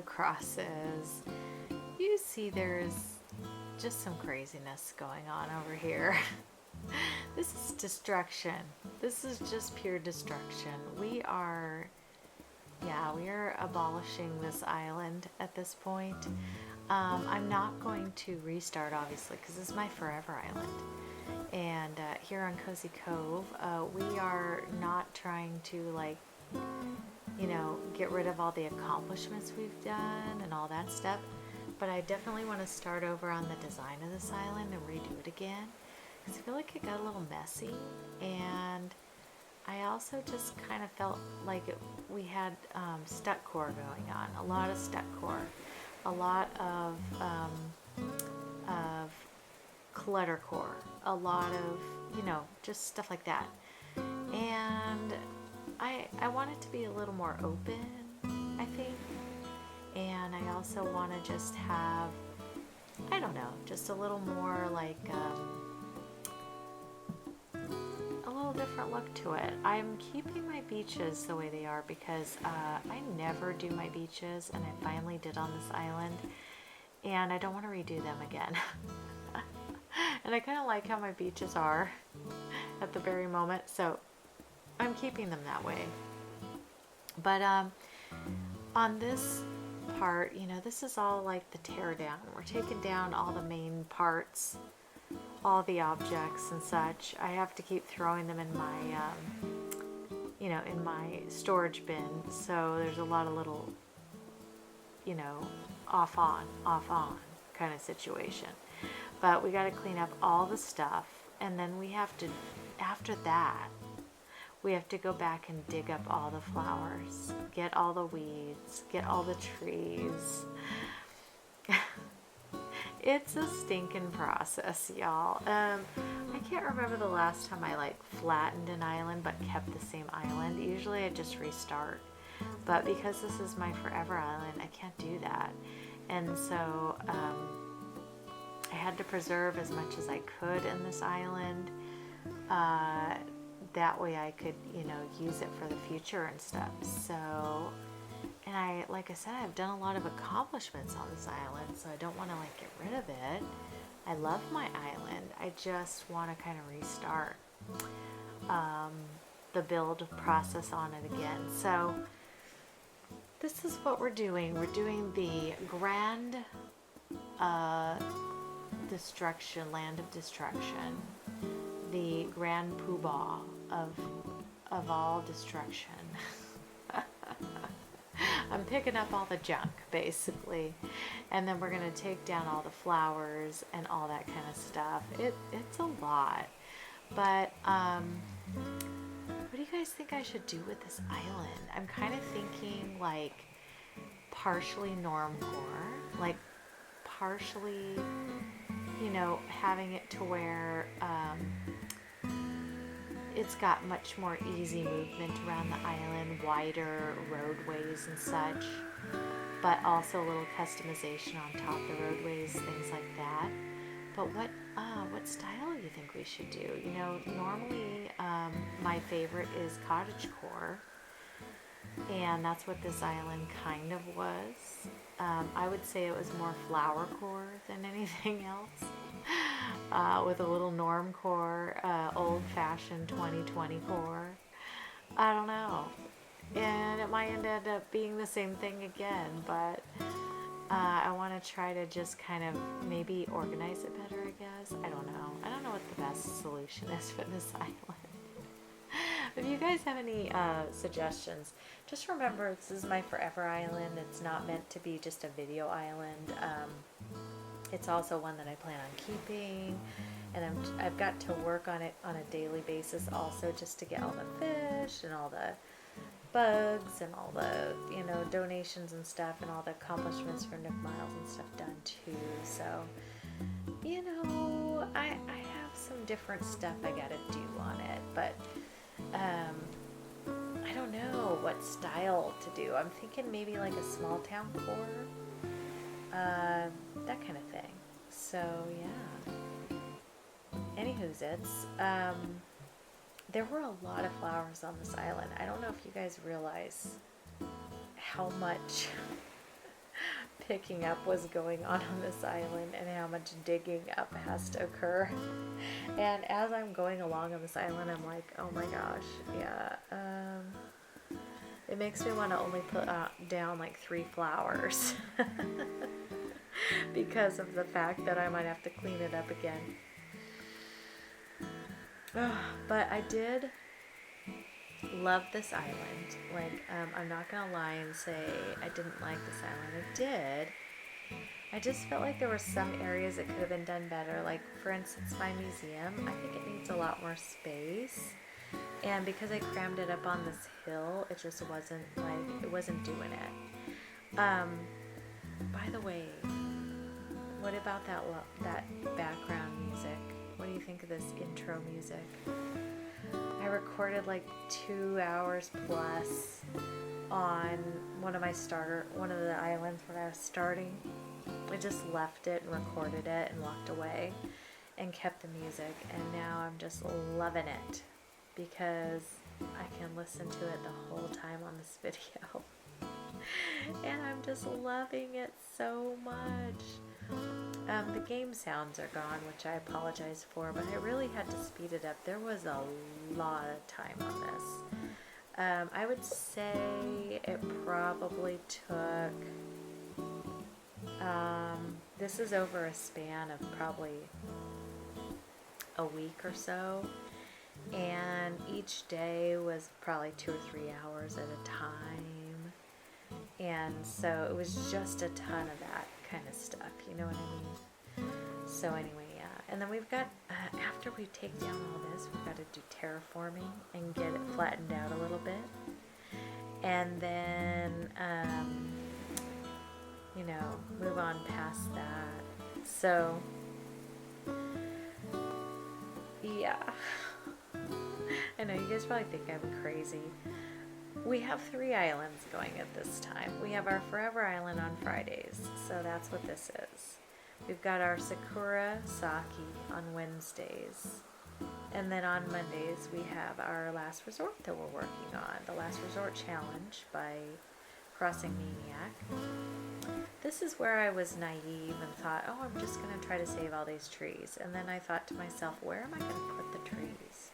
crosses. You see there's just some craziness going on over here. This is destruction. This is just pure destruction. We are abolishing this island at this point. I'm not going to restart, obviously, because this is my Forever Island. And here on Cozy Cove, we are not trying to, like, you know, get rid of all the accomplishments we've done and all that stuff. But I definitely want to start over on the design of this island and redo it again. Because I feel like it got a little messy. And I also just kind of felt like we had stuck core going on. A lot of stuck core. A lot of clutter core. A lot of, you know, just stuff like that. And I want it to be a little more open, I think. And I also want to just have, I don't know, just a little more like a little different look to it. I'm keeping my beaches the way they are because I never do my beaches, and I finally did on this island, and I don't want to redo them again. And I kind of like how my beaches are at the very moment, so I'm keeping them that way. But on this part, you know, this is all like the tear down. We're taking down all the main parts, all the objects and such. I have to keep throwing them in my, you know, in my storage bin. So there's a lot of little, you know, off on kind of situation. But we got to clean up all the stuff, and then we have to, after that, we have to go back and dig up all the flowers, get all the weeds, get all the trees. It's a stinking process, y'all. I can't remember the last time I like flattened an island but kept the same island. Usually I just restart. But because this is my Forever Island, I can't do that. And so I had to preserve as much as I could in this island. That way I could, you know, use it for the future and stuff. So, and like I said, I've done a lot of accomplishments on this island, so I don't want to like get rid of it. I love my island. I just want to kind of restart the build process on it again. So this is what we're doing. We're doing the grand destruction, land of destruction, the grand poobah of all destruction. I'm picking up all the junk, basically, and then we're going to take down all the flowers and all that kind of stuff. It's a lot, but what do you guys think I should do with this island? I'm kind of thinking like partially normcore, like partially, you know, having it to where it's got much more easy movement around the island, wider roadways and such, but also a little customization on top of the roadways, things like that. But what style do you think we should do? You know, normally my favorite is cottagecore, and that's what this island kind of was. I would say it was more flowercore than anything else. With a little normcore, old-fashioned 2020 core. I don't know. And it might end up being the same thing again, but I want to try to just kind of maybe organize it better, I guess. I don't know. I don't know what the best solution is for this island. If you guys have any suggestions, just remember this is my Forever Island. It's not meant to be just a video island. It's also one that I plan on keeping, and I've got to work on it on a daily basis also, just to get all the fish and all the bugs and all the, you know, donations and stuff and all the accomplishments for Nook Miles and stuff done too. So, you know, I have some different stuff I gotta do on it, but I don't know what style to do. I'm thinking maybe like a small town core. That kind of thing. So yeah. Anywho's there were a lot of flowers on this island. I don't know if you guys realize how much picking up was going on this island and how much digging up has to occur. And as I'm going along on this island, I'm like, oh my gosh, yeah, it makes me want to only put down like 3 flowers because of the fact that I might have to clean it up again. But I did love this island. Like, I'm not gonna lie and say I didn't like this island. I did. I just felt like there were some areas that could have been done better. Like, for instance, my museum, I think it needs a lot more space. And because I crammed it up on this hill, it just wasn't like, it wasn't doing it. By the way, what about that background music? What do you think of this intro music? I recorded like 2 hours plus on one of the islands when I was starting. I just left it and recorded it and walked away and kept the music, and now I'm just loving it because I can listen to it the whole time on this video. And I'm just loving it so much. The game sounds are gone, which I apologize for, but I really had to speed it up. There was a lot of time on this. I would say it probably took, this is over a span of probably a week or so, and each day was probably 2 or 3 hours at a time, and so it was just a ton of that kind of stuff, you know what I mean? So anyway, yeah, and then we've got, after we take down all this, we've got to do terraforming and get it flattened out a little bit, and then, you know, move on past that. So, yeah, I know you guys probably think I'm crazy. We have 3 islands going at this time. We have our Forever Island on Fridays, so that's what this is. We've got our Sakura Saki on Wednesdays. And then on Mondays, we have our Last Resort that we're working on. The Last Resort Challenge by Crossing Maniac. This is where I was naive and thought, oh, I'm just going to try to save all these trees. And then I thought to myself, where am I going to put the trees?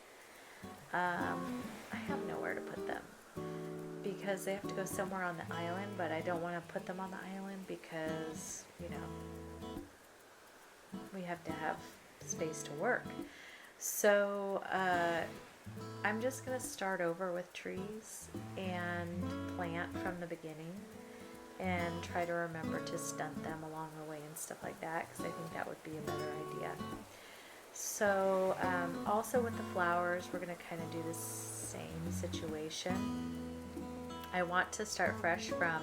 I have nowhere to put them, because they have to go somewhere on the island, but I don't want to put them on the island because, you know, we have to have space to work. So I'm just going to start over with trees and plant from the beginning and try to remember to stunt them along the way and stuff like that, because I think that would be a better idea. So also with the flowers, we're going to kind of do the same situation. I want to start fresh from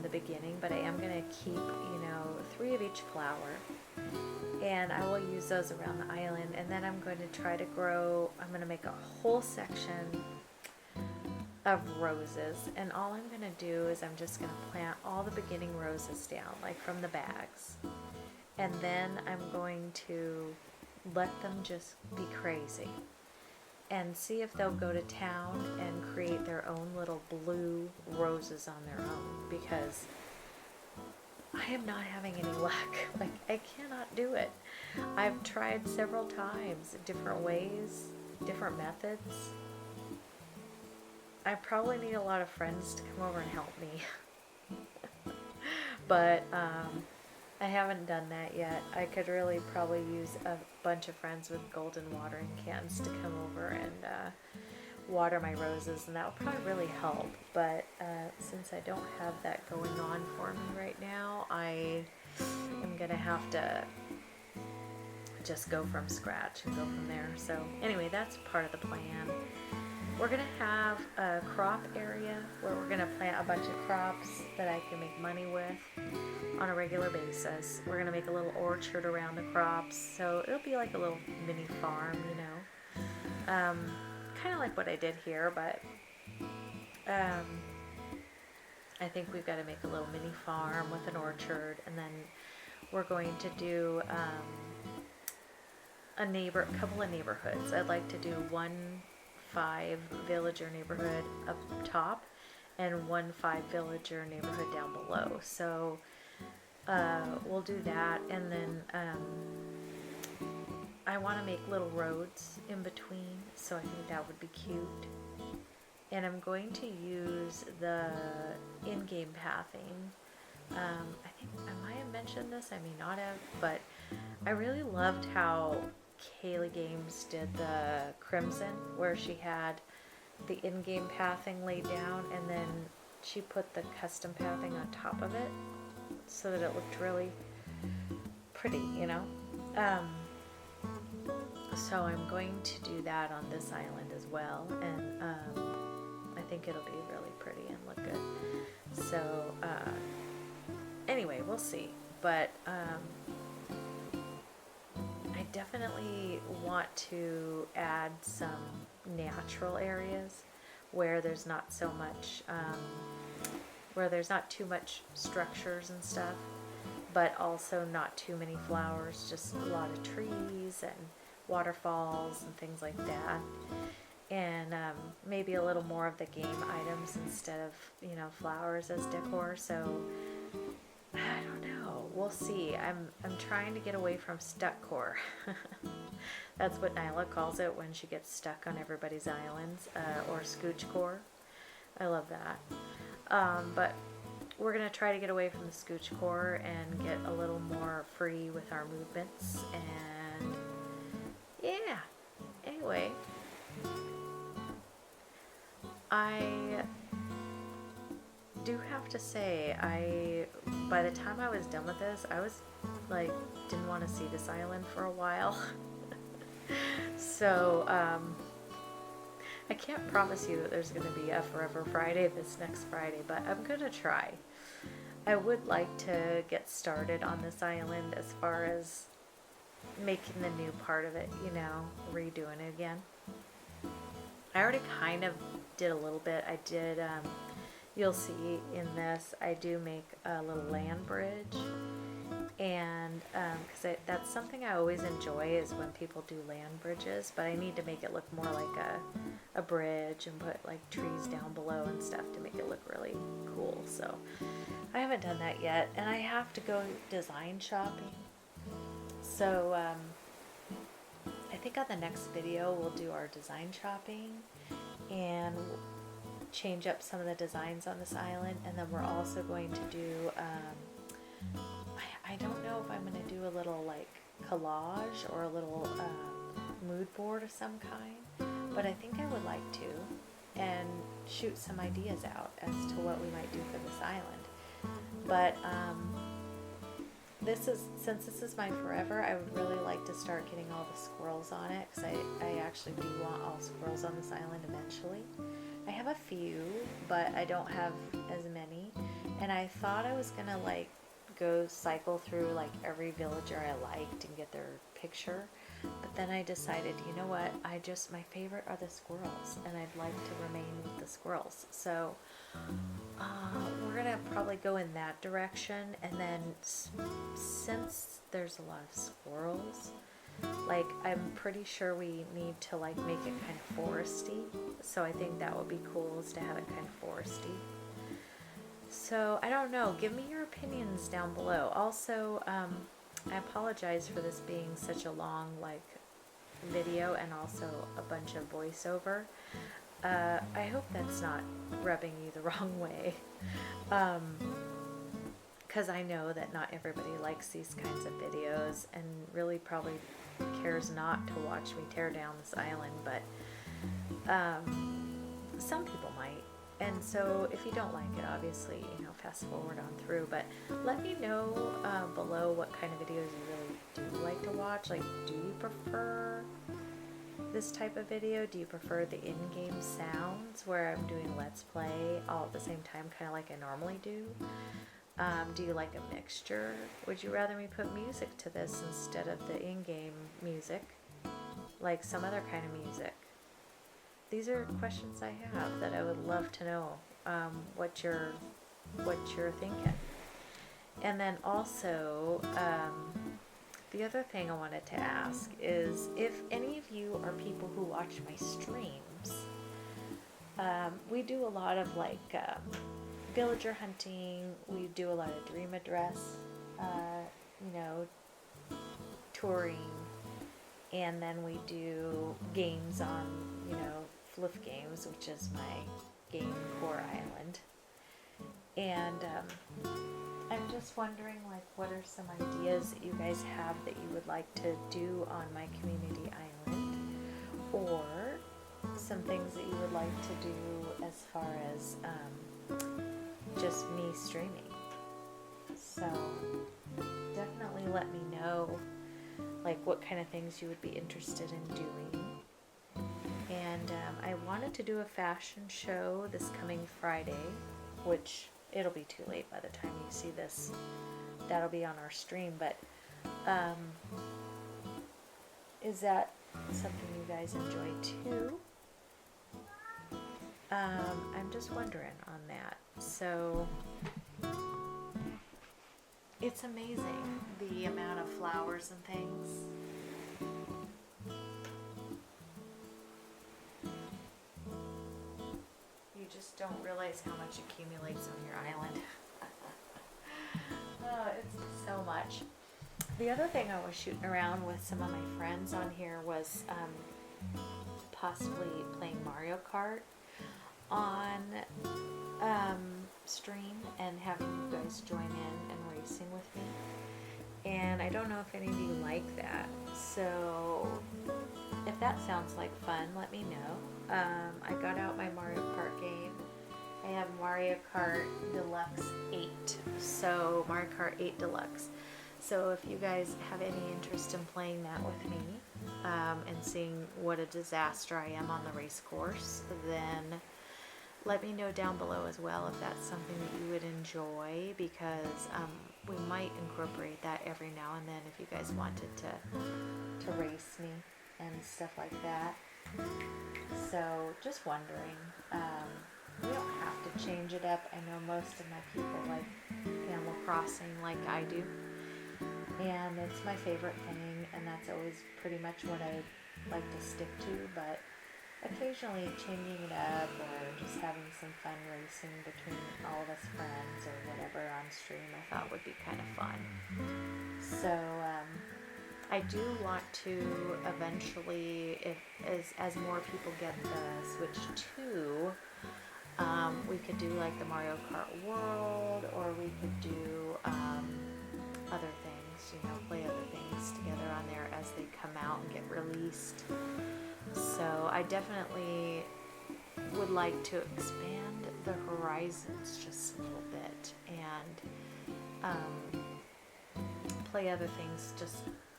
the beginning, but I am going to keep, you know, 3 of each flower, and I will use those around the island. And then I'm going to try to grow, I'm going to make a whole section of roses, and all I'm going to do is I'm just going to plant all the beginning roses down, like from the bags, and then I'm going to let them just be crazy and see if they'll go to town and create their own little blue roses on their own, because I am not having any luck. Like, I cannot do it. I've tried several times, different ways, different methods. I probably need a lot of friends to come over and help me. But I haven't done that yet. I could really probably use a bunch of friends with golden watering cans to come over and water my roses, and that would probably really help. But since I don't have that going on for me right now, I am going to have to just go from scratch and go from there. So anyway, that's part of the plan. We're going to have a crop area where we're going to plant a bunch of crops that I can make money with on a regular basis. We're going to make a little orchard around the crops, so it'll be like a little mini farm, you know. Kind of like what I did here, but I think we've got to make a little mini farm with an orchard, and then we're going to do a couple of neighborhoods. I'd like to do 1 5 villager neighborhood up top, and one 5-villager neighborhood down below. So we'll do that, and then I want to make little roads in between, so I think that would be cute. And I'm going to use the in-game pathing. I think I might have mentioned this, I may not have, but I really loved how Kaylee Games did the Crimson, where she had the in-game pathing laid down and then she put the custom pathing on top of it so that it looked really pretty, you know? So I'm going to do that on this island as well, and I think it'll be really pretty and look good. So anyway, we'll see. But I definitely want to add some natural areas where there's not so much, where there's not too much structures and stuff, but also not too many flowers, just a lot of trees and waterfalls and things like that. And maybe a little more of the game items instead of, you know, flowers as decor. So I don't know. We'll see. I'm trying to get away from stuck core. That's what Nyla calls it when she gets stuck on everybody's islands, or scooch core. I love that. But we're going to try to get away from the scooch core and get a little more free with our movements. And yeah, anyway, I do have to say, by the time I was done with this, I was like, didn't want to see this island for a while. So I can't promise you that there's going to be a Forever Friday this next Friday, but I'm going to try. I would like to get started on this island as far as making the new part of it, you know, redoing it again. I already kind of did a little bit. I did, you'll see in this, I do make a little land bridge. And because that's something I always enjoy, is when people do land bridges, but I need to make it look more like a bridge and put like trees down below and stuff to make it look really cool. So I haven't done that yet, and I have to go design shopping. So I think on the next video we'll do our design shopping and change up some of the designs on this island, and then we're also going to do I don't know if I'm going to do a little like collage or a little mood board of some kind, but I think I would like to, and shoot some ideas out as to what we might do for this island. But since this is my forever, I would really like to start getting all the squirrels on it, because I actually do want all squirrels on this island eventually. I have a few, but I don't have as many, and I thought I was going to like go cycle through like every villager I liked and get their picture, but then I decided, you know what, my favorite are the squirrels, and I'd like to remain with the squirrels. So we're gonna probably go in that direction, and then since there's a lot of squirrels, like I'm pretty sure we need to like make it kind of foresty, so I think that would be cool, is to have it kind of foresty. So I don't know, give me your opinions down below. Also, I apologize for this being such a long like video and also a bunch of voiceover. I hope that's not rubbing you the wrong way, because I know that not everybody likes these kinds of videos and really probably cares not to watch me tear down this island, but some people might. And so if you don't like it, obviously, you know, fast forward on through, but let me know below what kind of videos you really do like to watch. Like, do you prefer this type of video? Do you prefer the in-game sounds where I'm doing let's play all at the same time, kind of like I normally do? Do you like a mixture? Would you rather me put music to this instead of the in-game music, like some other kind of music? These are questions I have that I would love to know what you're thinking. And then also, the other thing I wanted to ask is, if any of you are people who watch my streams, We do a lot of like villager hunting. We do a lot of dream address, you know, touring, and then we do games on, you know, floof games, which is my game core island. And I'm just wondering, like, what are some ideas that you guys have that you would like to do on my community island, or some things that you would like to do as far as just me streaming. So definitely let me know, like, what kind of things you would be interested in doing. And I wanted to do a fashion show this coming Friday, which it'll be too late by the time you see this. That'll be on our stream, but is that something you guys enjoy too? I'm just wondering on that. So it's amazing the amount of flowers and things. You just don't realize how much accumulates on your island. Oh, it's so much. The other thing I was shooting around with some of my friends on here was possibly playing Mario Kart on stream and having you guys join in and racing with me. And I don't know if any of you like that. So if that sounds like fun, let me know. I got out my Mario Kart game. I have Mario Kart Deluxe 8. So Mario Kart 8 Deluxe. So if you guys have any interest in playing that with me and seeing what a disaster I am on the race course, then let me know down below as well if that's something that you would enjoy, because we might incorporate that every now and then if you guys wanted to race me and stuff like that. So just wondering, we don't have to change it up. I know most of my people like Animal Crossing like I do, and it's my favorite thing, and that's always pretty much what I like to stick to, but occasionally changing it up or just having some fun racing between all of us friends or whatever on stream I thought would be kind of fun. So I do want to eventually, as more people get the Switch 2, we could do like the Mario Kart World, or we could do other things, you know, play other things together on there as they come out and get released. So I definitely would like to expand the horizons just a little bit and play other things just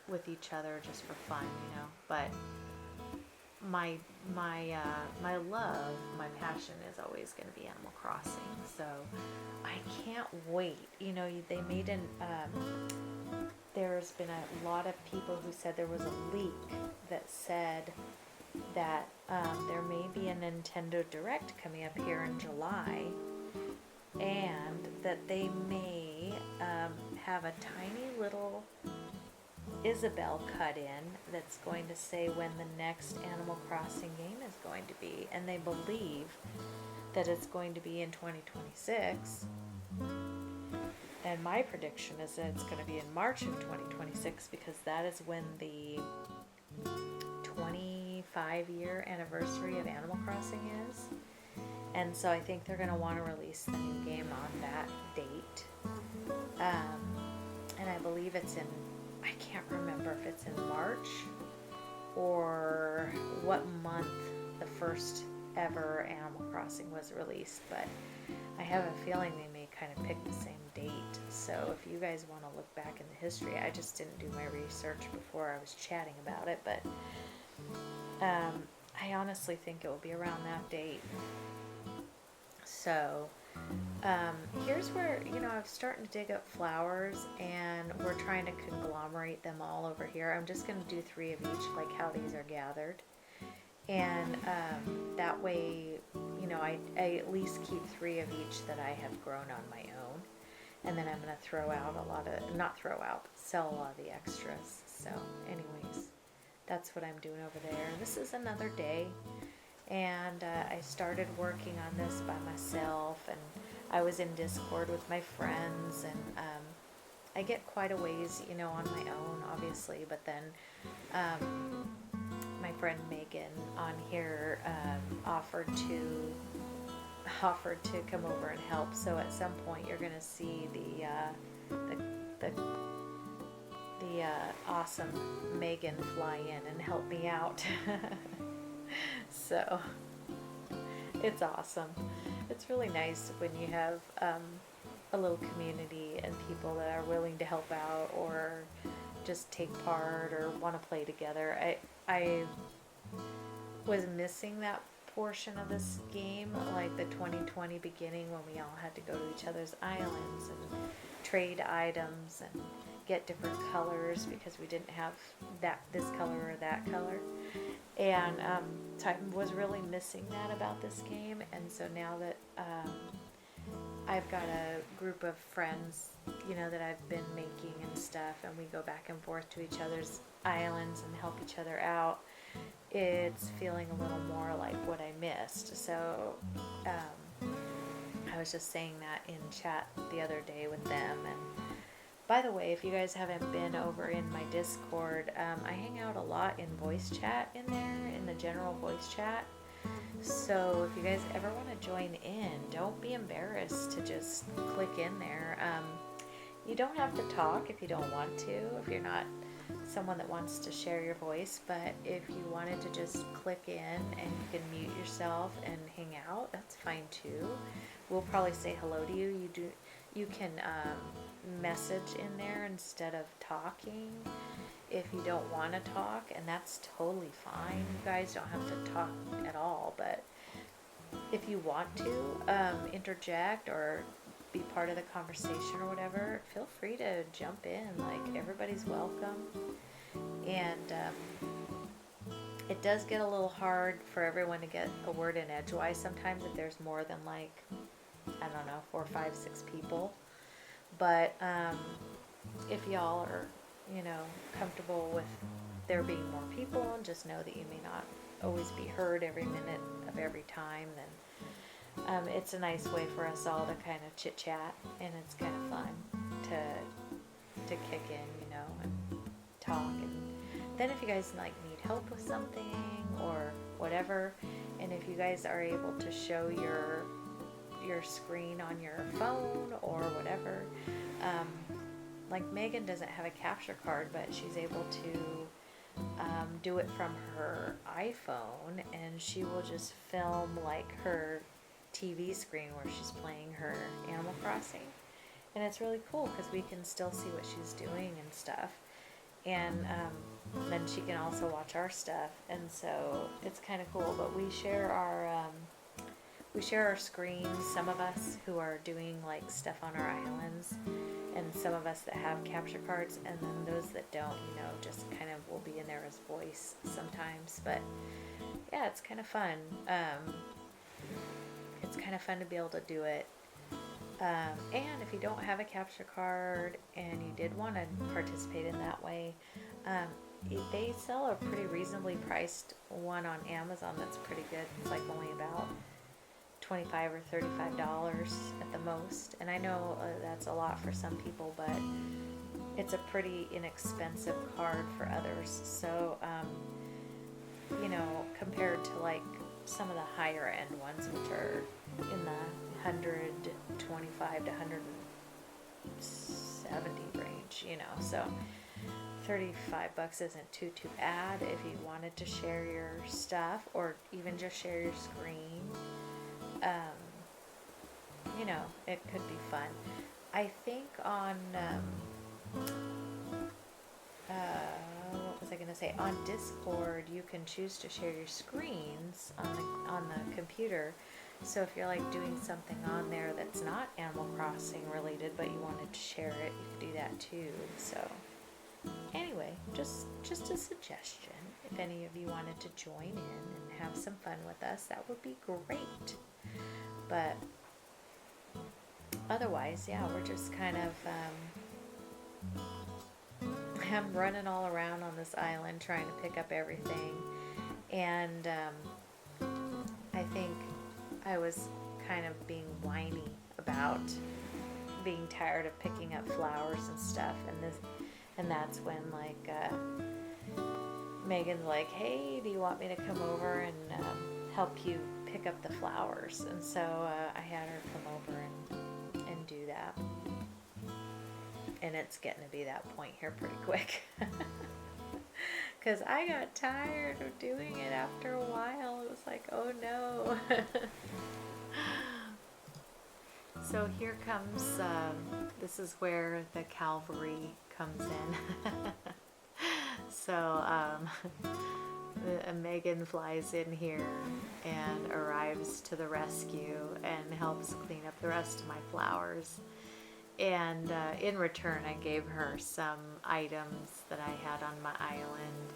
with each other just for fun, you know. But my love, my passion is always going to be Animal Crossing. So I can't wait. You know, they made there's been a lot of people who said there was a leak that said that there may be a Nintendo Direct coming up here in July, and that they may have a tiny little Isabelle cut in that's going to say when the next Animal Crossing game is going to be, and they believe that it's going to be in 2026. And my prediction is that it's going to be in March of 2026, because that is when the 25-year anniversary of Animal Crossing is. And so I think they're going to want to release the new game on that date. And I believe it's in, I can't remember if it's in March or what month the first ever Animal Crossing was released, but I have a feeling they may kind of pick the same date. So if you guys want to look back in the history, I just didn't do my research before I was chatting about it, but I honestly think it will be around that date. So here's where, you know, I'm starting to dig up flowers, and we're trying to conglomerate them all over here. I'm just going to do 3 of each, like how these are gathered. And that way, you know, I at least keep 3 of each that I have grown on my own. And then I'm going to throw out a lot of, not throw out, but sell a lot of the extras. So anyways, that's what I'm doing over there. This is another day. and I started working on this by myself, and I was in Discord with my friends, and I get quite a ways, you know, on my own, obviously, but then my friend Megan on here offered to come over and help. So at some point, you're gonna see the awesome Megan fly in and help me out. So it's awesome. It's really nice when you have a little community and people that are willing to help out or just take part or want to play together. I was missing that portion of this game, like the 2020 beginning when we all had to go to each other's islands and trade items and get different colors because we didn't have this color or that color. And so I was really missing that about this game. And so now that I've got a group of friends, you know, that I've been making and stuff, and we go back and forth to each other's islands and help each other out, it's feeling a little more like what I missed. So I was just saying that in chat the other day with them. And by the way, if you guys haven't been over in my Discord, I hang out a lot in voice chat in there, in the general voice chat. So if you guys ever want to join in, don't be embarrassed to just click in there. You don't have to talk if you don't want to, if you're not someone that wants to share your voice, but if you wanted to just click in and you can mute yourself and hang out, that's fine too. We'll probably say hello to you. You can message in there instead of talking if you don't want to talk, and that's totally fine. You guys don't have to talk at all, but if you want to interject or be part of the conversation or whatever, feel free to jump in. Like, everybody's welcome. And it does get a little hard for everyone to get a word in edgewise sometimes if there's more than, like, I don't know, 4, 5, 6 people. But if y'all are, you know, comfortable with there being more people, and just know that you may not always be heard every minute of every time, then it's a nice way for us all to kind of chit chat, and it's kind of fun to kick in, you know, and talk. And then if you guys like need help with something or whatever, and if you guys are able to show your screen on your phone or whatever, like Megan doesn't have a capture card, but she's able to do it from her iPhone, and she will just film like her TV screen where she's playing her Animal Crossing, and it's really cool because we can still see what she's doing and stuff, and then she can also watch our stuff, and so it's kind of cool. But we share our screens, some of us who are doing like stuff on our islands, and some of us that have capture cards, and then those that don't, you know, just kind of will be in there as voice sometimes. But yeah, it's kind of fun. It's kind of fun to be able to do it. And if you don't have a capture card and you did want to participate in that way, they sell a pretty reasonably priced one on Amazon that's pretty good. It's like only about $25 or $35 at the most, and I know that's a lot for some people, but it's a pretty inexpensive card for others. So you know, compared to like some of the higher end ones, which are in the 125 to 170 range, you know, so $35 isn't too bad if you wanted to share your stuff or even just share your screen. You know, it could be fun. I think on what was I going to say? On Discord, you can choose to share your screens on the computer. So if you're like doing something on there that's not Animal Crossing related, but you wanted to share it, you could do that too. So anyway, just a suggestion. If any of you wanted to join in and have some fun with us, that would be great. But otherwise, yeah, we're just kind of I'm running all around on this island trying to pick up everything, and I think I was kind of being whiny about being tired of picking up flowers and stuff, and that's when like Megan's like, hey, do you want me to come over and help you pick up the flowers? And so I had her come over and do that. And it's getting to be that point here pretty quick. Because I got tired of doing it after a while. It was like, oh no. So here comes, this is where the cavalry comes in. So Megan flies in here and arrives to the rescue and helps clean up the rest of my flowers. And in return, I gave her some items that I had on my island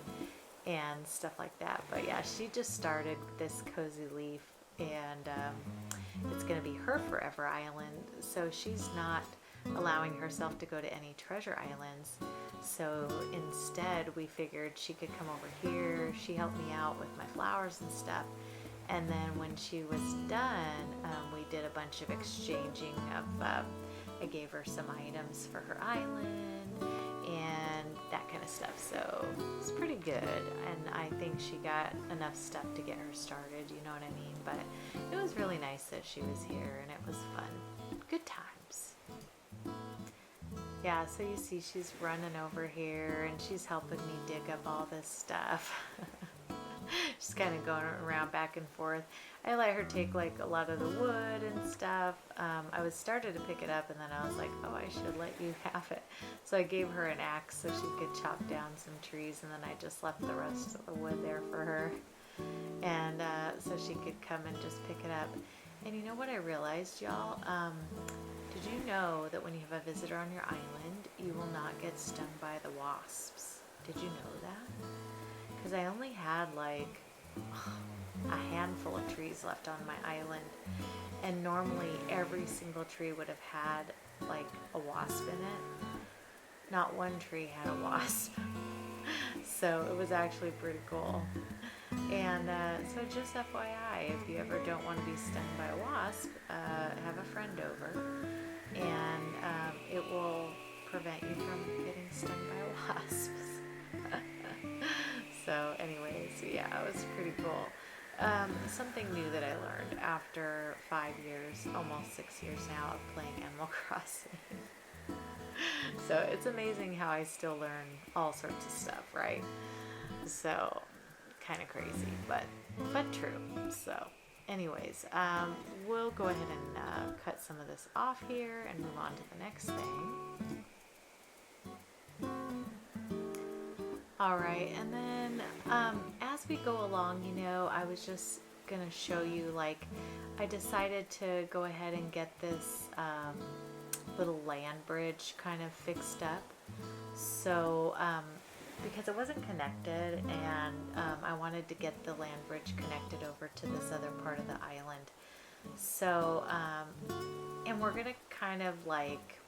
and stuff like that. But yeah, she just started this cozy leaf, and it's going to be her Forever Island. So she's not allowing herself to go to any treasure islands. So instead, we figured she could come over here. She helped me out with my flowers and stuff. And then when she was done, we did a bunch of exchanging of, I gave her some items for her island and that kind of stuff. So it's pretty good. And I think she got enough stuff to get her started, you know what I mean? But it was really nice that she was here and it was fun. Good times. Yeah, so you see she's running over here and she's helping me dig up all this stuff. She's kind of going around back and forth. I let her take like a lot of the wood and stuff. I was started to pick it up and then I was like, oh, I should let you have it. So I gave her an axe so she could chop down some trees, and then I just left the rest of the wood there for her. And so she could come and just pick it up. And you know what I realized, y'all? Did you know that when you have a visitor on your island, you will not get stung by the wasps? Did you know that? Because I only had like a handful of trees left on my island, and normally every single tree would have had like a wasp in it. Not one tree had a wasp. So it was actually pretty cool. And so just FYI, if you ever don't want to be stung by a wasp, have a friend over, and it will prevent you from getting stung by wasps. So anyways, yeah, it was pretty cool. Something new that I learned after 5 years, almost 6 years now of playing Animal Crossing. So it's amazing how I still learn all sorts of stuff, right? So kind of crazy, but true. So anyways, we'll go ahead and cut some of this off here and move on to the next thing. All right, and then as we go along, you know, I was just gonna show you, like, I decided to go ahead and get this little land bridge kind of fixed up. So because it wasn't connected, and I wanted to get the land bridge connected over to this other part of the island. So and we're gonna kind of like,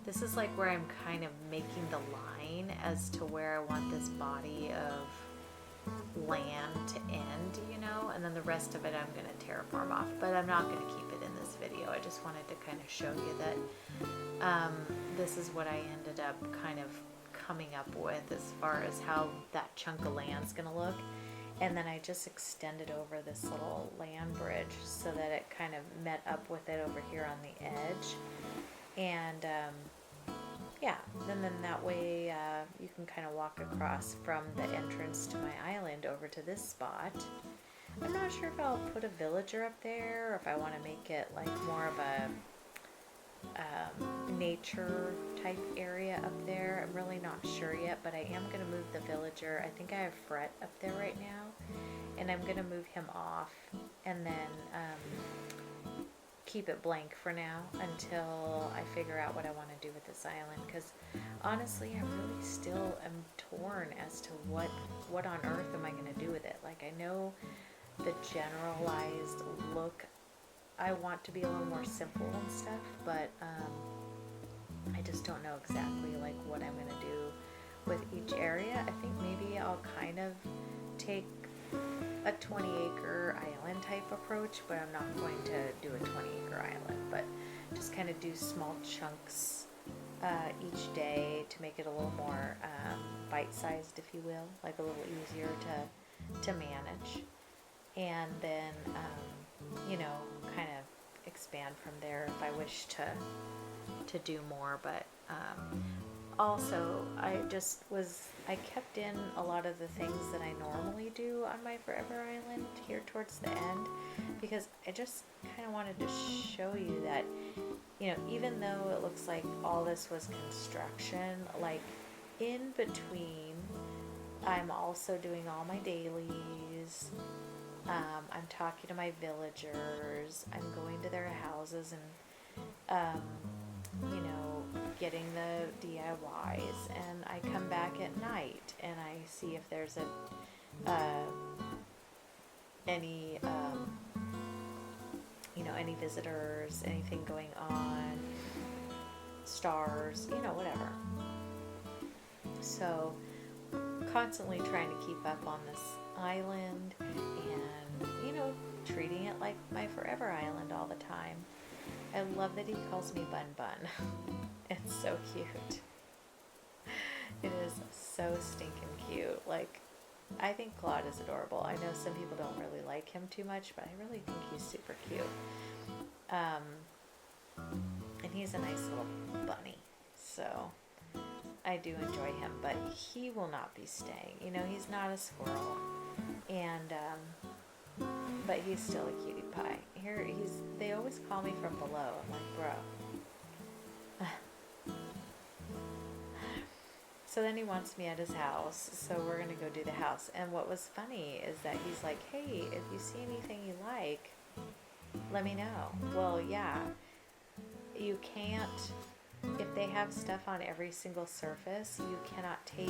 this is like where I'm kind of making the line as to where I want this body of land to end, you know, and then the rest of it I'm going to terraform off, but I'm not going to keep it in this video. I just wanted to kind of show you that this is what I ended up kind of coming up with as far as how that chunk of land's going to look. And then I just extended over this little land bridge so that it kind of met up with it over here on the edge. And yeah, and then that way you can kind of walk across from the entrance to my island over to this spot. I'm not sure if I'll put a villager up there or if I want to make it like more of a nature type area up there. I'm really not sure yet, but I am going to move the villager. I think I have Fret up there right now, and I'm going to move him off and then keep it blank for now until I figure out what I want to do with this island, because honestly I really still am torn as to what on earth am I going to do with it. Like, I know the generalized look I want to be a little more simple and stuff, but I just don't know exactly like what I'm going to do with each area. I think maybe I'll kind of take a 20-acre island type approach, but I'm not going to do a 20-acre island, but just kind of do small chunks each day to make it a little more bite-sized, if you will, like a little easier to manage, and then kind of expand from there if I wish to do more. But also I kept in a lot of the things that I normally do on my Forever Island here towards the end, because I just kind of wanted to show you that, even though it looks like all this was construction, like in between, I'm also doing all my dailies. I'm talking to my villagers. I'm going to their houses and, getting the DIYs. And I come back at night and I see if there's any visitors, anything going on, stars, whatever. So constantly trying to keep up on this island and, treating it like my Forever Island all the time. I love that he calls me Bun Bun. It's so cute. It is so stinking cute. Like, I think Claude is adorable. I know some people don't really like him too much, but I really think he's super cute. And he's a nice little bunny. So I do enjoy him, but he will not be staying. He's not a squirrel. And, but he's still a cutie pie. They always call me from below. I'm like, bro. So then he wants me at his house, so we're going to go do the house. And what was funny is that he's like, hey, if you see anything you like, let me know. Well, yeah, you can't, if they have stuff on every single surface, you cannot take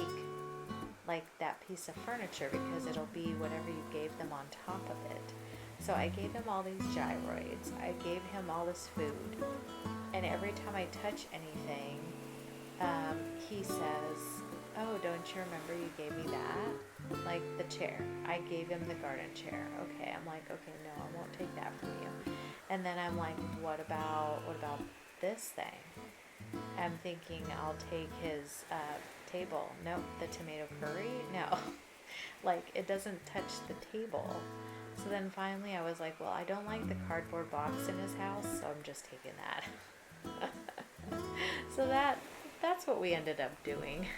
like that piece of furniture because it'll be whatever you gave them on top of it. So I gave him all these gyroids. I gave him all this food. And every time I touch anything, he says, oh, don't you remember you gave me that? Like the chair. I gave him the garden chair. Okay, I'm like, okay, no, I won't take that from you. And then I'm like, what about this thing? I'm thinking I'll take his table. Nope, the tomato curry? No. Like, it doesn't touch the table. So then finally I was like, well, I don't like the cardboard box in his house, so I'm just taking that. So that's what we ended up doing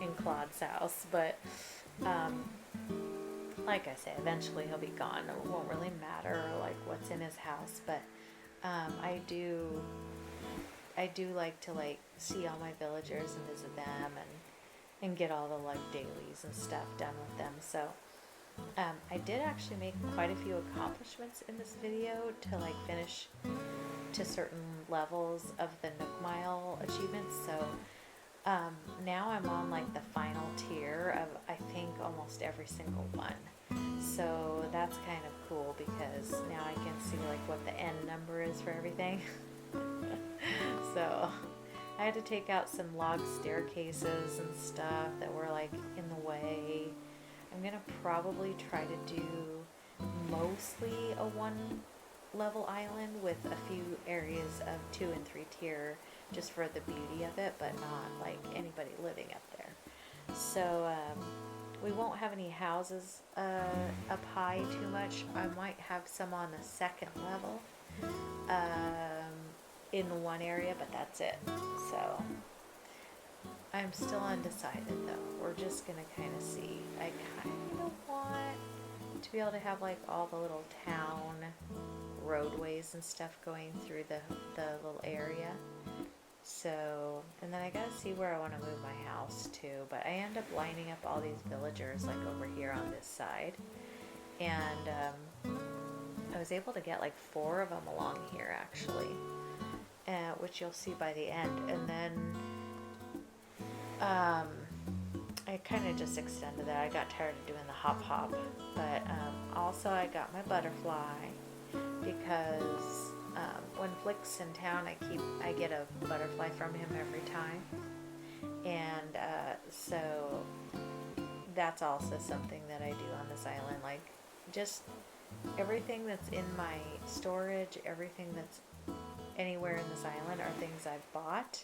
in Claude's house. But like I say, eventually he'll be gone. It won't really matter like what's in his house. But I do like to like see all my villagers and visit them and get all the like dailies and stuff done with them. So I did actually make quite a few accomplishments in this video to like finish to certain levels of the Nook Mile achievements. So now I'm on like the final tier of I think almost every single one. So that's kind of cool because now I can see like what the end number is for everything. So I had to take out some log staircases and stuff that were like in the way. I'm gonna probably try to do mostly a 1-level island with a few areas of 2 and 3 tier just for the beauty of it, but not like anybody living up there. So we won't have any houses up high too much. I might have some on the 2nd level in one area, but that's it. So I'm still undecided though. We're just gonna kind of see. I kind of want to be able to have like all the little town roadways and stuff going through the little area. So, and then I gotta see where I want to move my house to, but I end up lining up all these villagers like over here on this side, and I was able to get like 4 of them along here actually, which you'll see by the end. And then I kind of just extended that. I got tired of doing the hop, but also I got my butterfly because when Flick's in town, I get a butterfly from him every time, and so that's also something that I do on this island. Like, just everything that's in my storage, everything that's anywhere in this island are things I've bought,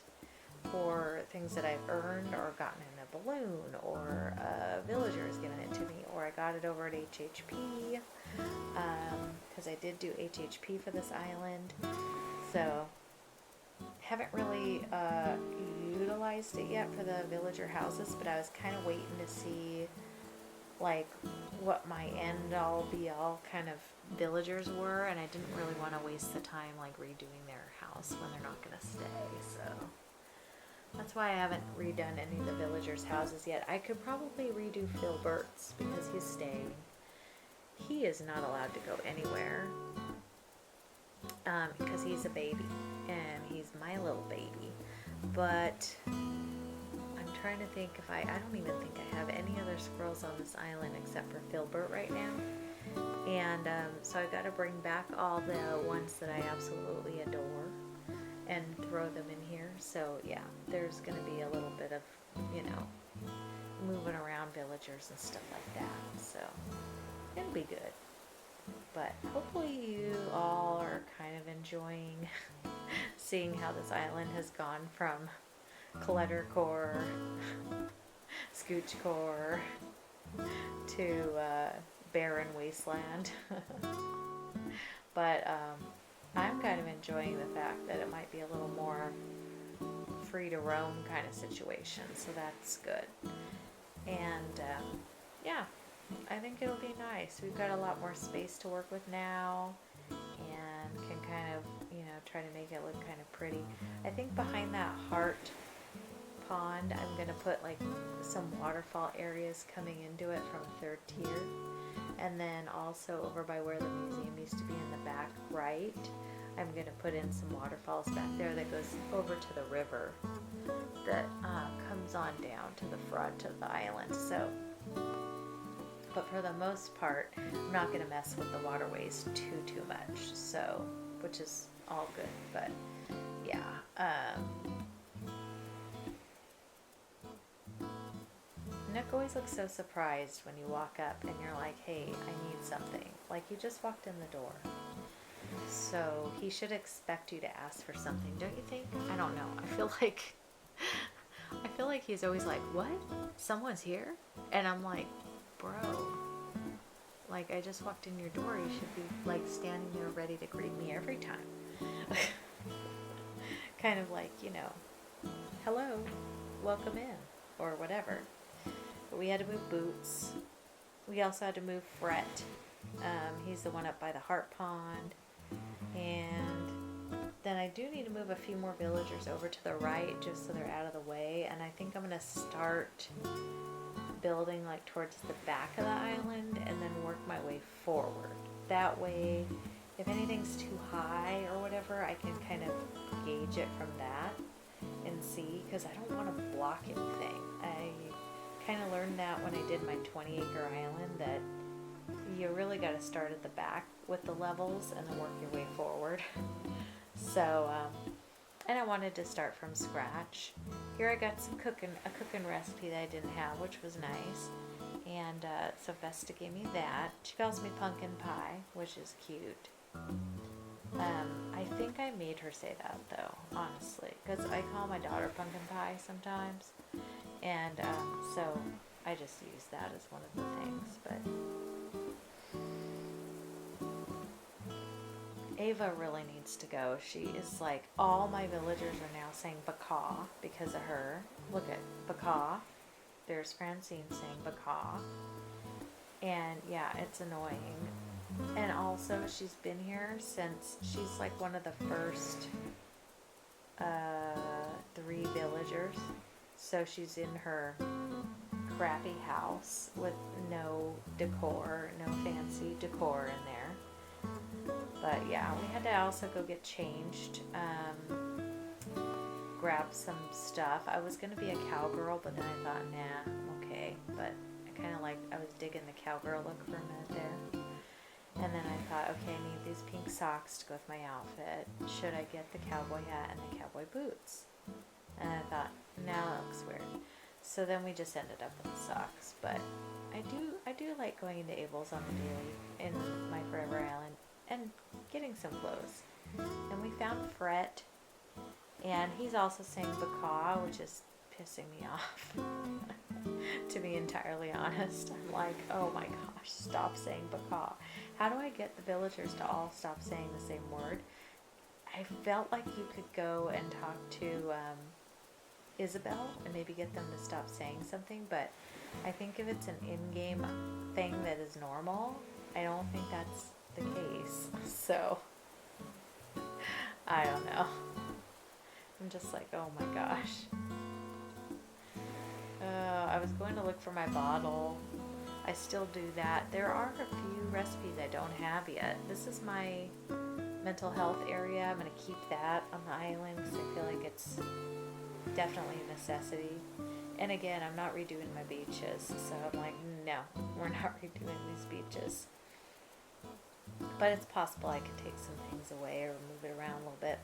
or things that I've earned or gotten in a balloon, or a villager has given it to me, or I got it over at HHP, because I did do HHP for this island. So haven't really utilized it yet for the villager houses, but I was kind of waiting to see like what my end all be all kind of villagers were, and I didn't really want to waste the time like redoing their house when they're not going to stay. So that's why I haven't redone any of the villagers' houses yet. I could probably redo Filbert's because he's staying. He is not allowed to go anywhere because he's a baby and he's my little baby. But I'm trying to think if I don't even think I have any other squirrels on this island except for Filbert right now. And so I got to bring back all the ones that I absolutely adore and throw them in here. So yeah, there's going to be a little bit of, you know, moving around villagers and stuff like that. So it'll be good. But hopefully you all are kind of enjoying seeing how this island has gone from clutter core, scooch core, to barren wasteland. But I'm kind of enjoying the fact that it might be a little more free to roam kind of situation, so that's good. And yeah, I think it'll be nice. We've got a lot more space to work with now, and can kind of, you know, try to make it look kind of pretty. I think behind that heart pond, I'm going to put like some waterfall areas coming into it from a third tier. And then also over by where the museum used to be in the back right, I'm going to put in some waterfalls back there that goes over to the river that comes on down to the front of the island. So, but for the most part, I'm not going to mess with the waterways too much. So, which is all good. But yeah, Nook always looks so surprised when you walk up and you're like, hey, I need something. Like you just walked in the door. So he should expect you to ask for something, don't you think? I don't know. I feel like he's always like, what? Someone's here? And I'm like, bro, like I just walked in your door. You should be like standing there ready to greet me every time. Kind of like, you know, hello, welcome in, or whatever. But we had to move Boots. We also had to move Fret. He's the one up by the Heart Pond. And then I do need to move a few more villagers over to the right just so they're out of the way. And I think I'm going to start building like towards the back of the island and then work my way forward. That way, if anything's too high or whatever, I can kind of gauge it from that and see, because I don't want to block anything. I kind of learned that when I did my 20-acre island, that you really got to start at the back with the levels and then work your way forward. So, and I wanted to start from scratch. Here I got some a cooking recipe that I didn't have, which was nice. And so Vesta gave me that. She calls me pumpkin pie, which is cute. I think I made her say that though, honestly, because I call my daughter pumpkin pie sometimes. And so I just use that as one of the things. But Ava really needs to go. She is like, all my villagers are now saying Baka because of her. Look at Baka. There's Francine saying Baka. And yeah, it's annoying. And also she's been here since, she's like one of the first 3 villagers. So she's in her crappy house with no decor, no fancy decor in there. But yeah, we had to also go get changed, grab some stuff. I was going to be a cowgirl, but then I thought, nah, I'm okay. But I kind of like, I was digging the cowgirl look for a minute there. And then I thought, okay, I need these pink socks to go with my outfit. Should I get the cowboy hat and the cowboy boots? And I thought, no, that looks weird. So then we just ended up with socks, but I do like going into Abel's on the daily in my Forever Island and getting some clothes. And we found Fret, and he's also saying Baccaw, which is pissing me off. To be entirely honest, I'm like, oh my gosh, stop saying Baccaw. How do I get the villagers to all stop saying the same word? I felt like you could go and talk to Isabel and maybe get them to stop saying something, but I think if it's an in-game thing that is normal, I don't think that's the case. So, I don't know. I'm just like, oh my gosh. I was going to look for my bottle. I still do that. There are a few recipes I don't have yet. This is my mental health area. I'm going to keep that on the island because I feel like it's definitely a necessity. And again, I'm not redoing my beaches, so I'm like, no, we're not redoing these beaches. But it's possible I could take some things away or move it around a little bit.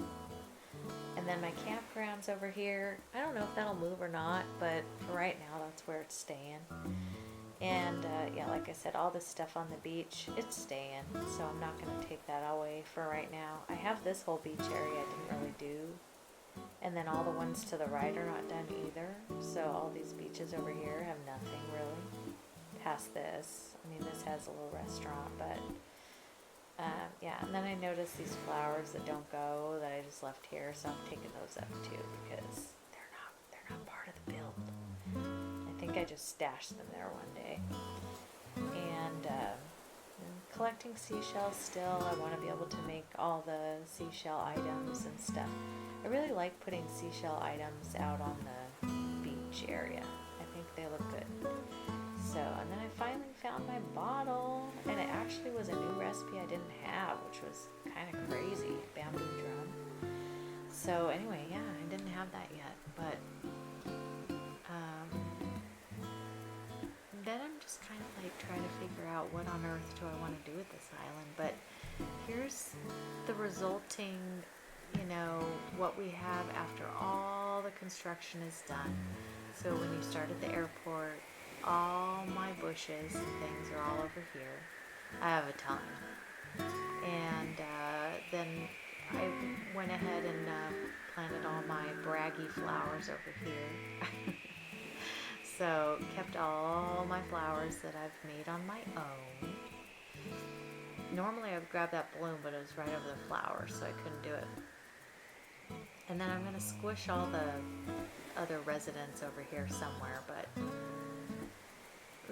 And then my campground's over here. I don't know if that'll move or not, but for right now, that's where it's staying. And yeah, like I said, all this stuff on the beach, it's staying. So I'm not going to take that away for right now. I have this whole beach area I didn't really do. And then all the ones to the right are not done either. So all these beaches over here have nothing really past this. I mean, this has a little restaurant, but yeah. And then I noticed these flowers that don't go that I just left here, so I'm taking those up too because they're not part of the build. I think I just stashed them there one day. And collecting seashells still. I want to be able to make all the seashell items and stuff. I really like putting seashell items out on the beach area. I think they look good. So, and then I finally found my bottle, and it actually was a new recipe I didn't have, which was kind of crazy, bamboo drum. So anyway, yeah, I didn't have that yet, but then I'm just kind of like trying to figure out what on earth do I want to do with this island. But here's the resulting, you know, what we have after all the construction is done. So when you start at the airport, all my bushes and things are all over here. I have a ton. And then I went ahead and planted all my braggy flowers over here. So kept all my flowers that I've made on my own. Normally I would grab that bloom, but it was right over the flower, so I couldn't do it. And then I'm going to squish all the other residents over here somewhere, but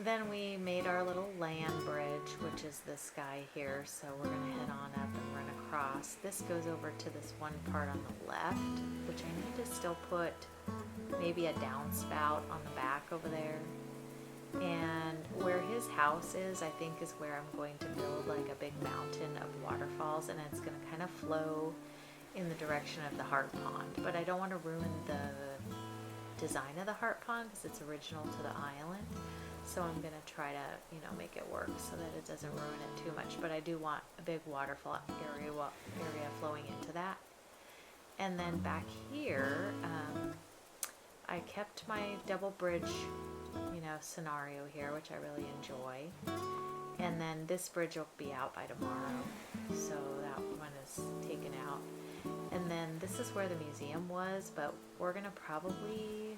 then we made our little land bridge, which is this guy here, so we're going to head on up and run across. This goes over to this one part on the left, which I need to still put maybe a downspout on the back over there. And where his house is, I think, is where I'm going to build like a big mountain of waterfalls, and it's going to kind of flow in the direction of the heart pond. But I don't want to ruin the design of the heart pond because it's original to the island. So I'm going to try to, you know, make it work so that it doesn't ruin it too much. But I do want a big waterfall area flowing into that. And then back here, I kept my double bridge, you know, scenario here, which I really enjoy. And then this bridge will be out by tomorrow. So that one is taken out. And then this is where the museum was, but we're going to probably,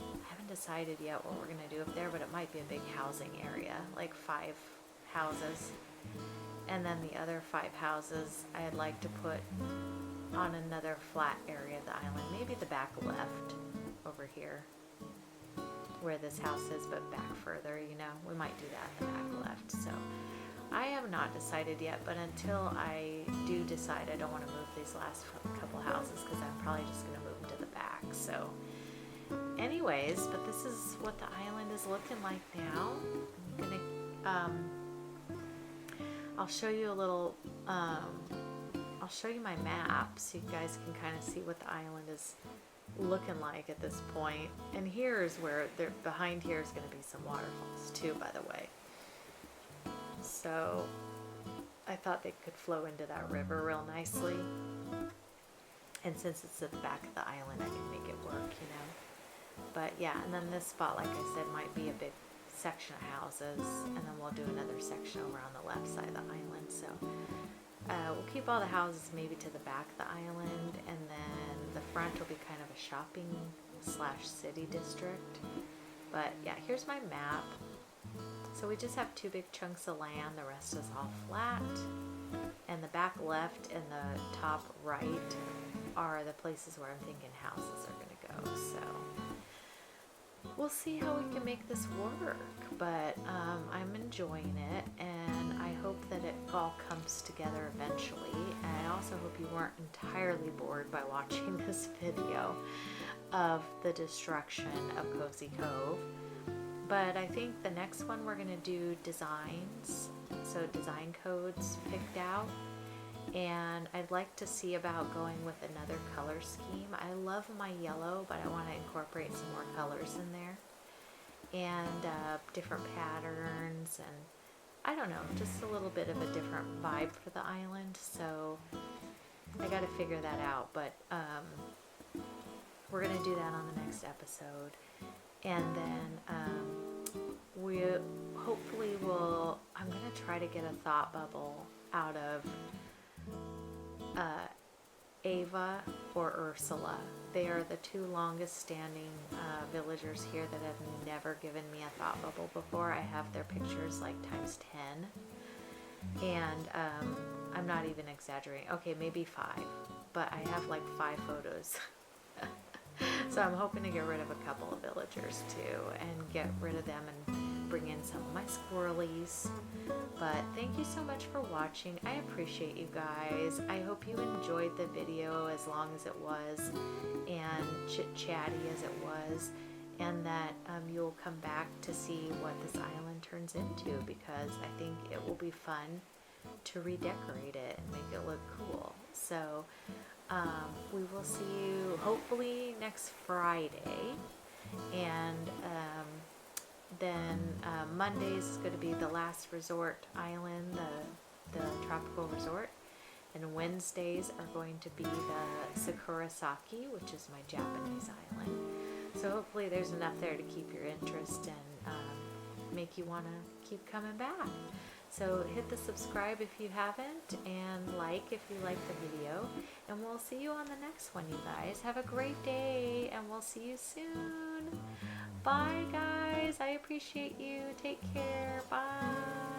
I haven't decided yet what we're going to do up there, but it might be a big housing area, like 5 houses. And then the other 5 houses I'd like to put on another flat area of the island, maybe the back left over here where this house is, but back further, you know, we might do that in the back left. So I have not decided yet, but until I do decide, I don't want to move these last couple houses because I'm probably just going to move them to the back. So anyways, but this is what the island is looking like now. I'm gonna I'll show you a little I'll show you my map so you guys can kind of see what the island is looking like at this point. And here is where behind here is going to be some waterfalls too, by the way. So I thought they could flow into that river real nicely. And since it's at the back of the island, I can make it work, you know. But yeah, and then this spot, like I said, might be a big section of houses, and then we'll do another section over on the left side of the island. So we'll keep all the houses maybe to the back of the island, and then the front will be kind of a shopping slash city district. But yeah, here's my map. So we just have two big chunks of land, the rest is all flat. And the back left and the top right are the places where I'm thinking houses are going to go. So we'll see how we can make this work, but I'm enjoying it, and I hope that it all comes together eventually. And I also hope you weren't entirely bored by watching this video of the destruction of Cozy Cove. But I think the next one we're going to do designs, so design codes picked out. And I'd like to see about going with another color scheme. I love my yellow, but I want to incorporate some more colors in there. And different patterns, and I don't know, just a little bit of a different vibe for the island. So I got to figure that out, but we're going to do that on the next episode. And then we hopefully will, I'm going to try to get a thought bubble out of Ava or Ursula. They are the two longest standing villagers here that have never given me a thought bubble before. I have their pictures like times 10, and I'm not even exaggerating. Okay, maybe 5, but I have like 5 photos. So I'm hoping to get rid of a couple of villagers too, and get rid of them and bring in some of my squirrelies. But thank you so much for watching. I appreciate you guys. I hope you enjoyed the video as long as it was, and chit-chatty as it was, and that you'll come back to see what this island turns into, because I think it will be fun to redecorate it and make it look cool. So we will see you hopefully next Friday, and then Mondays is going to be the last resort island, the tropical resort, and Wednesdays are going to be the Sakurasaki, which is my Japanese island. So hopefully there's enough there to keep your interest and make you want to keep coming back. So hit the subscribe if you haven't, and like if you like the video, and we'll see you on the next one, you guys. Have a great day, and we'll see you soon. Bye, guys. I appreciate you. Take care. Bye.